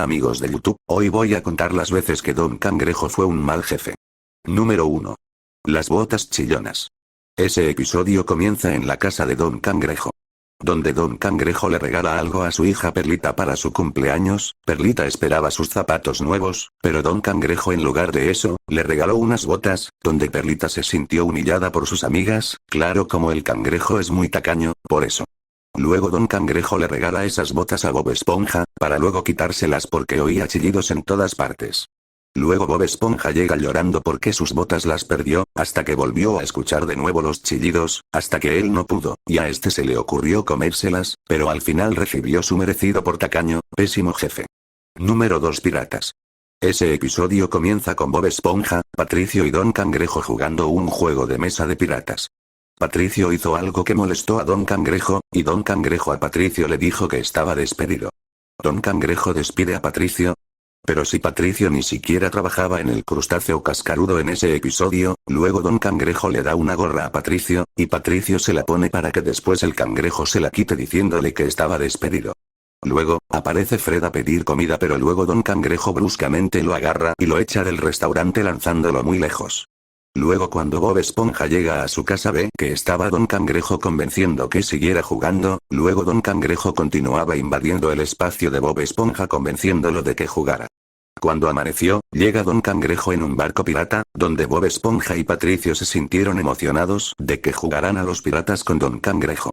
Hola amigos de YouTube, hoy voy a contar las veces que Don Cangrejo fue un mal jefe. Número 1. Las botas chillonas. Ese episodio comienza en la casa de Don Cangrejo, donde Don Cangrejo le regala algo a su hija Perlita para su cumpleaños. Perlita esperaba sus zapatos nuevos, pero Don Cangrejo en lugar de eso, le regaló unas botas, donde Perlita se sintió humillada por sus amigas, claro, como el cangrejo es muy tacaño, por eso. Luego Don Cangrejo le regala esas botas a Bob Esponja, para luego quitárselas porque oía chillidos en todas partes. Luego Bob Esponja llega llorando porque sus botas las perdió, hasta que volvió a escuchar de nuevo los chillidos, hasta que él no pudo, y a este se le ocurrió comérselas, pero al final recibió su merecido por tacaño, pésimo jefe. Número 2. Piratas. Ese episodio comienza con Bob Esponja, Patricio y Don Cangrejo jugando un juego de mesa de piratas. Patricio hizo algo que molestó a Don Cangrejo, y Don Cangrejo a Patricio le dijo que estaba despedido. Don Cangrejo despide a Patricio. Pero si Patricio ni siquiera trabajaba en el crustáceo cascarudo en ese episodio, luego Don Cangrejo le da una gorra a Patricio, y Patricio se la pone para que después el cangrejo se la quite diciéndole que estaba despedido. Luego, aparece Fred a pedir comida, pero luego Don Cangrejo bruscamente lo agarra y lo echa del restaurante lanzándolo muy lejos. Luego cuando Bob Esponja llega a su casa ve que estaba Don Cangrejo convenciendo que siguiera jugando, luego Don Cangrejo continuaba invadiendo el espacio de Bob Esponja convenciéndolo de que jugara. Cuando amaneció, llega Don Cangrejo en un barco pirata, donde Bob Esponja y Patricio se sintieron emocionados de que jugaran a los piratas con Don Cangrejo.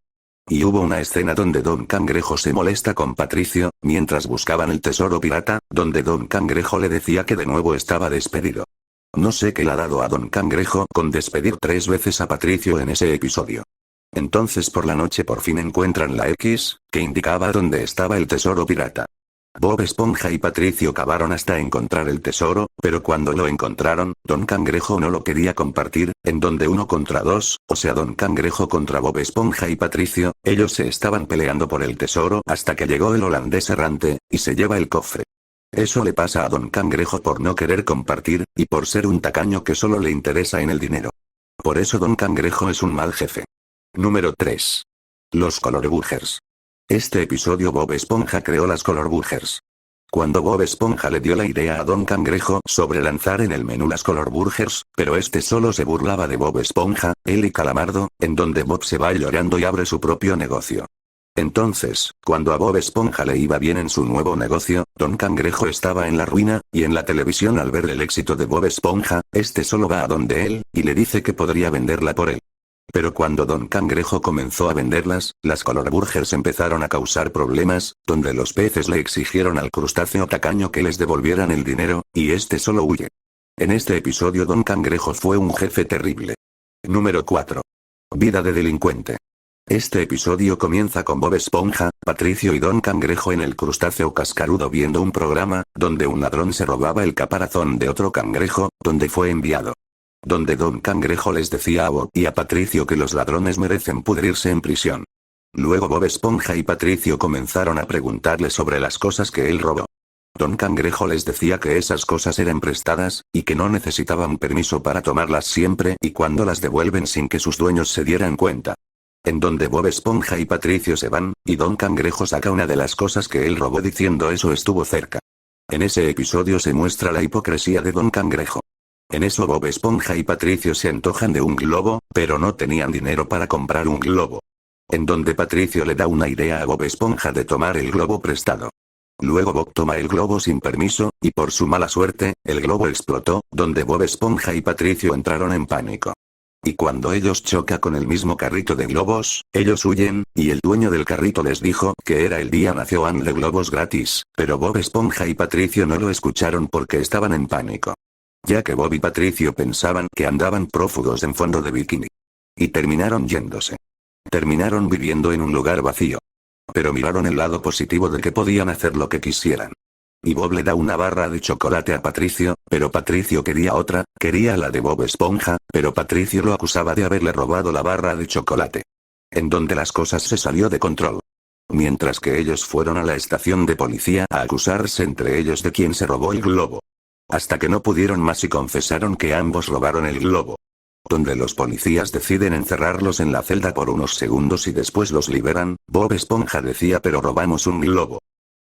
Y hubo una escena donde Don Cangrejo se molesta con Patricio, mientras buscaban el tesoro pirata, donde Don Cangrejo le decía que de nuevo estaba despedido. No sé qué le ha dado a Don Cangrejo con despedir 3 veces a Patricio en ese episodio. Entonces por la noche por fin encuentran la X, que indicaba dónde estaba el tesoro pirata. Bob Esponja y Patricio cavaron hasta encontrar el tesoro, pero cuando lo encontraron, Don Cangrejo no lo quería compartir, en donde 1 contra 2, o sea Don Cangrejo contra Bob Esponja y Patricio, ellos se estaban peleando por el tesoro hasta que llegó el holandés errante, y se lleva el cofre. Eso le pasa a Don Cangrejo por no querer compartir, y por ser un tacaño que solo le interesa en el dinero. Por eso Don Cangrejo es un mal jefe. Número 3. Los Color Burgers. Este episodio Bob Esponja creó las Color Burgers. Cuando Bob Esponja le dio la idea a Don Cangrejo sobre lanzar en el menú las Color Burgers, pero este solo se burlaba de Bob Esponja, él y Calamardo, en donde Bob se va llorando y abre su propio negocio. Entonces, cuando a Bob Esponja le iba bien en su nuevo negocio, Don Cangrejo estaba en la ruina, y en la televisión al ver el éxito de Bob Esponja, este solo va a donde él, y le dice que podría venderla por él. Pero cuando Don Cangrejo comenzó a venderlas, las Color Burgers empezaron a causar problemas, donde los peces le exigieron al crustáceo tacaño que les devolvieran el dinero, y este solo huye. En este episodio Don Cangrejo fue un jefe terrible. Número 4. Vida de delincuente. Este episodio comienza con Bob Esponja, Patricio y Don Cangrejo en el crustáceo cascarudo viendo un programa, donde un ladrón se robaba el caparazón de otro cangrejo, donde fue enviado. Donde Don Cangrejo les decía a Bob y a Patricio que los ladrones merecen pudrirse en prisión. Luego Bob Esponja y Patricio comenzaron a preguntarle sobre las cosas que él robó. Don Cangrejo les decía que esas cosas eran prestadas, y que no necesitaban permiso para tomarlas siempre y cuando las devuelven sin que sus dueños se dieran cuenta. En donde Bob Esponja y Patricio se van, y Don Cangrejo saca una de las cosas que él robó diciendo eso estuvo cerca. En ese episodio se muestra la hipocresía de Don Cangrejo. En eso Bob Esponja y Patricio se antojan de un globo, pero no tenían dinero para comprar un globo. En donde Patricio le da una idea a Bob Esponja de tomar el globo prestado. Luego Bob toma el globo sin permiso, y por su mala suerte, el globo explotó, donde Bob Esponja y Patricio entraron en pánico. Y cuando ellos chocan con el mismo carrito de globos, ellos huyen, y el dueño del carrito les dijo que era el Día Nacional de Globos gratis, pero Bob Esponja y Patricio no lo escucharon porque estaban en pánico. Ya que Bob y Patricio pensaban que andaban prófugos en fondo de bikini. Y terminaron yéndose. Terminaron viviendo en un lugar vacío. Pero miraron el lado positivo de que podían hacer lo que quisieran. Y Bob le da una barra de chocolate a Patricio, pero Patricio quería otra, quería la de Bob Esponja, pero Patricio lo acusaba de haberle robado la barra de chocolate. En donde las cosas se salió de control. Mientras que ellos fueron a la estación de policía a acusarse entre ellos de quién se robó el globo. Hasta que no pudieron más y confesaron que ambos robaron el globo. Donde los policías deciden encerrarlos en la celda por unos segundos y después los liberan, Bob Esponja decía pero robamos un globo.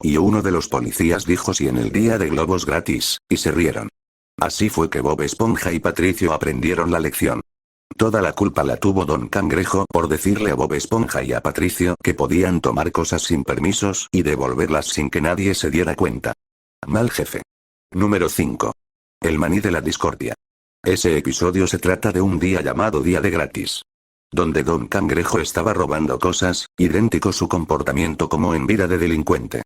y uno de los policías dijo sí en el día de globos gratis, y se rieron. Así fue que Bob Esponja y Patricio aprendieron la lección. Toda la culpa la tuvo Don Cangrejo por decirle a Bob Esponja y a Patricio que podían tomar cosas sin permisos y devolverlas sin que nadie se diera cuenta. Mal jefe. Número 5. El maní de la discordia. Ese episodio se trata de un día llamado Día de Gratis, donde Don Cangrejo estaba robando cosas, idéntico su comportamiento como en vida de delincuente.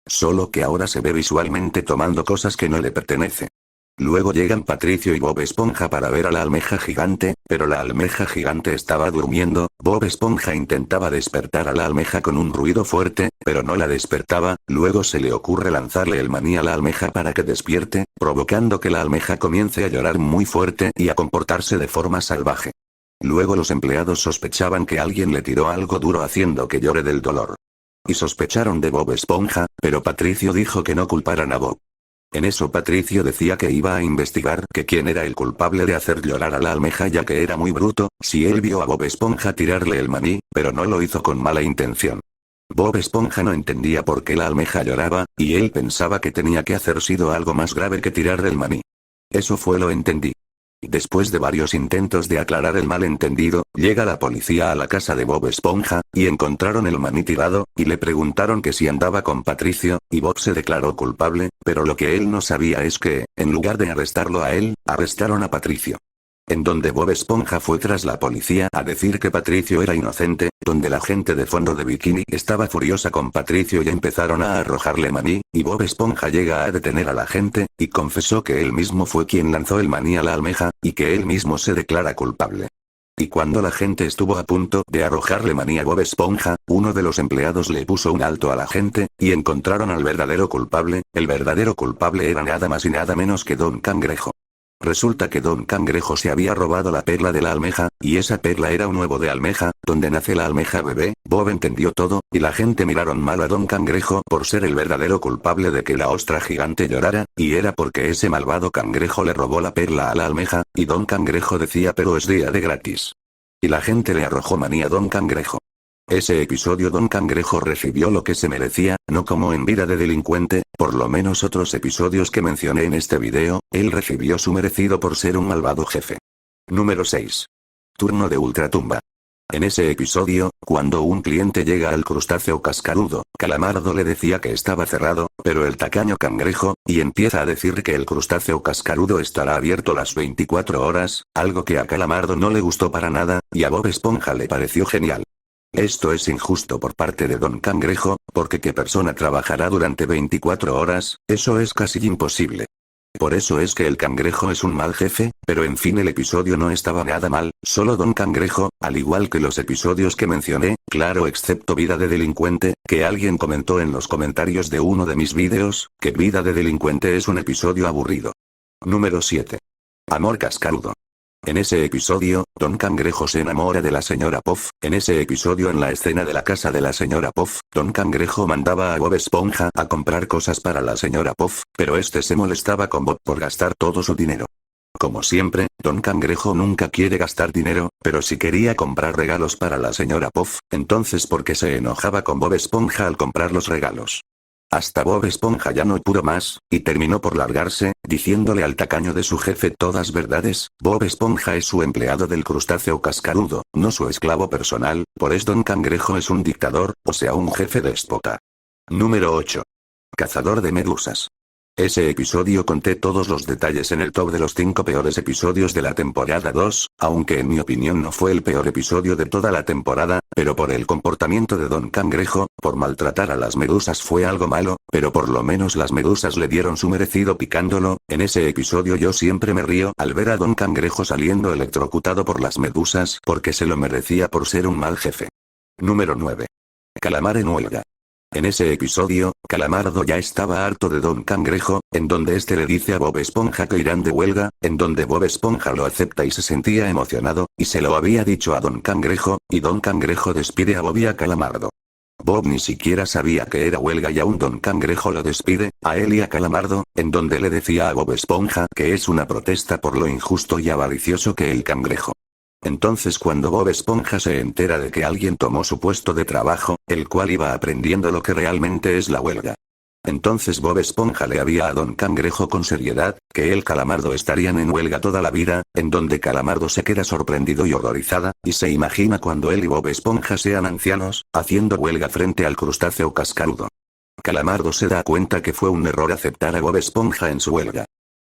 Solo que ahora se ve visualmente tomando cosas que no le pertenece. Luego llegan Patricio y Bob Esponja para ver a la almeja gigante, pero la almeja gigante estaba durmiendo. Bob Esponja intentaba despertar a la almeja con un ruido fuerte, pero no la despertaba. Luego se le ocurre lanzarle el maní a la almeja para que despierte, provocando que la almeja comience a llorar muy fuerte y a comportarse de forma salvaje. Luego los empleados sospechaban que alguien le tiró algo duro haciendo que llore del dolor. Y sospecharon de Bob Esponja, pero Patricio dijo que no culparan a Bob. En eso Patricio decía que iba a investigar que quién era el culpable de hacer llorar a la almeja ya que era muy bruto, si él vio a Bob Esponja tirarle el maní, pero no lo hizo con mala intención. Bob Esponja no entendía por qué la almeja lloraba, y él pensaba que tenía que hacer sido algo más grave que tirar el maní. Eso fue lo entendí. Después de varios intentos de aclarar el malentendido, llega la policía a la casa de Bob Esponja, y encontraron el maní tirado, y le preguntaron que si andaba con Patricio, y Bob se declaró culpable, pero lo que él no sabía es que, en lugar de arrestarlo a él, arrestaron a Patricio. En donde Bob Esponja fue tras la policía a decir que Patricio era inocente, donde la gente de fondo de bikini estaba furiosa con Patricio y empezaron a arrojarle maní, y Bob Esponja llega a detener a la gente, y confesó que él mismo fue quien lanzó el maní a la almeja, y que él mismo se declara culpable. Y cuando la gente estuvo a punto de arrojarle maní a Bob Esponja, uno de los empleados le puso un alto a la gente, y encontraron al verdadero culpable. El verdadero culpable era nada más y nada menos que Don Cangrejo. Resulta que Don Cangrejo se había robado la perla de la almeja, y esa perla era un huevo de almeja, donde nace la almeja bebé. Bob entendió todo, y la gente miraron mal a Don Cangrejo por ser el verdadero culpable de que la ostra gigante llorara, y era porque ese malvado cangrejo le robó la perla a la almeja, y Don Cangrejo decía pero es día de gratis. Y la gente le arrojó maní a Don Cangrejo. Ese episodio Don Cangrejo recibió lo que se merecía, no como en vida de delincuente, por lo menos otros episodios que mencioné en este video, él recibió su merecido por ser un malvado jefe. Número 6. Turno de Ultratumba. En ese episodio, cuando un cliente llega al crustáceo cascarudo, Calamardo le decía que estaba cerrado, pero el tacaño Cangrejo, y empieza a decir que el crustáceo cascarudo estará abierto las 24 horas, algo que a Calamardo no le gustó para nada, y a Bob Esponja le pareció genial. Esto es injusto por parte de Don Cangrejo, porque ¿qué persona trabajará durante 24 horas? Eso es casi imposible. Por eso es que el cangrejo es un mal jefe, pero en fin el episodio no estaba nada mal, solo Don Cangrejo, al igual que los episodios que mencioné, claro excepto Vida de Delincuente, que alguien comentó en los comentarios de uno de mis vídeos, que Vida de Delincuente es un episodio aburrido. Número 7. Amor cascarudo. En ese episodio, Don Cangrejo se enamora de la señora Puff. En ese episodio en la escena de la casa de la señora Puff, Don Cangrejo mandaba a Bob Esponja a comprar cosas para la señora Puff, pero este se molestaba con Bob por gastar todo su dinero. Como siempre, Don Cangrejo nunca quiere gastar dinero, pero si quería comprar regalos para la señora Puff, entonces ¿por qué se enojaba con Bob Esponja al comprar los regalos? Hasta Bob Esponja ya no pudo más, y terminó por largarse, diciéndole al tacaño de su jefe todas verdades. Bob Esponja es su empleado del crustáceo cascarudo, no su esclavo personal, por eso Don Cangrejo es un dictador, o sea un jefe déspota. Número 8. Cazador de medusas. Ese episodio conté todos los detalles en el top de los 5 peores episodios de la temporada 2, aunque en mi opinión no fue el peor episodio de toda la temporada, pero por el comportamiento de Don Cangrejo, por maltratar a las medusas fue algo malo, pero por lo menos las medusas le dieron su merecido picándolo. En ese episodio yo siempre me río al ver a Don Cangrejo saliendo electrocutado por las medusas porque se lo merecía por ser un mal jefe. Número 9. Calamar en huelga. En ese episodio, Calamardo ya estaba harto de Don Cangrejo, en donde este le dice a Bob Esponja que irán de huelga, en donde Bob Esponja lo acepta y se sentía emocionado, y se lo había dicho a Don Cangrejo, y Don Cangrejo despide a Bob y a Calamardo. Bob ni siquiera sabía que era huelga y aún Don Cangrejo lo despide, a él y a Calamardo, en donde le decía a Bob Esponja que es una protesta por lo injusto y avaricioso que el cangrejo. Entonces cuando Bob Esponja se entera de que alguien tomó su puesto de trabajo, el cual iba aprendiendo lo que realmente es la huelga. Entonces Bob Esponja le había a Don Cangrejo con seriedad, que él Calamardo estarían en huelga toda la vida, en donde Calamardo se queda sorprendido y horrorizada, y se imagina cuando él y Bob Esponja sean ancianos, haciendo huelga frente al crustáceo cascarudo. Calamardo se da cuenta que fue un error aceptar a Bob Esponja en su huelga.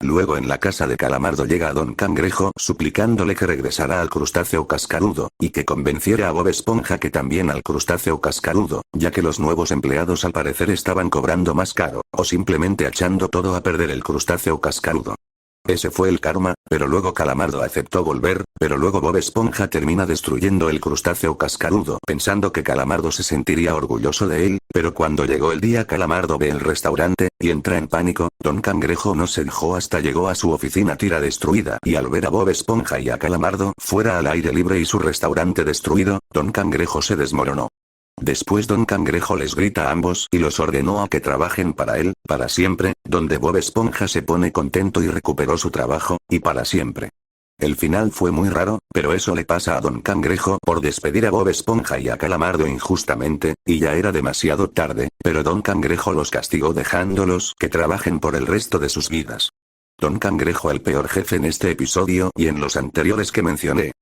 Luego en la casa de Calamardo llega a Don Cangrejo suplicándole que regresara al crustáceo cascarudo, y que convenciera a Bob Esponja que también al crustáceo cascarudo, ya que los nuevos empleados al parecer estaban cobrando más caro, o simplemente echando todo a perder el crustáceo cascarudo. Ese fue el karma, pero luego Calamardo aceptó volver, pero luego Bob Esponja termina destruyendo el crustáceo cascarudo pensando que Calamardo se sentiría orgulloso de él, pero cuando llegó el día Calamardo ve el restaurante, y entra en pánico. Don Cangrejo no se dejó hasta llegó a su oficina tira destruida y al ver a Bob Esponja y a Calamardo fuera al aire libre y su restaurante destruido, Don Cangrejo se desmoronó. Después Don Cangrejo les grita a ambos y los ordenó a que trabajen para él, para siempre, donde Bob Esponja se pone contento y recuperó su trabajo, y para siempre. El final fue muy raro, pero eso le pasa a Don Cangrejo por despedir a Bob Esponja y a Calamardo injustamente, y ya era demasiado tarde, pero Don Cangrejo los castigó dejándolos que trabajen por el resto de sus vidas. Don Cangrejo el peor jefe en este episodio y en los anteriores que mencioné.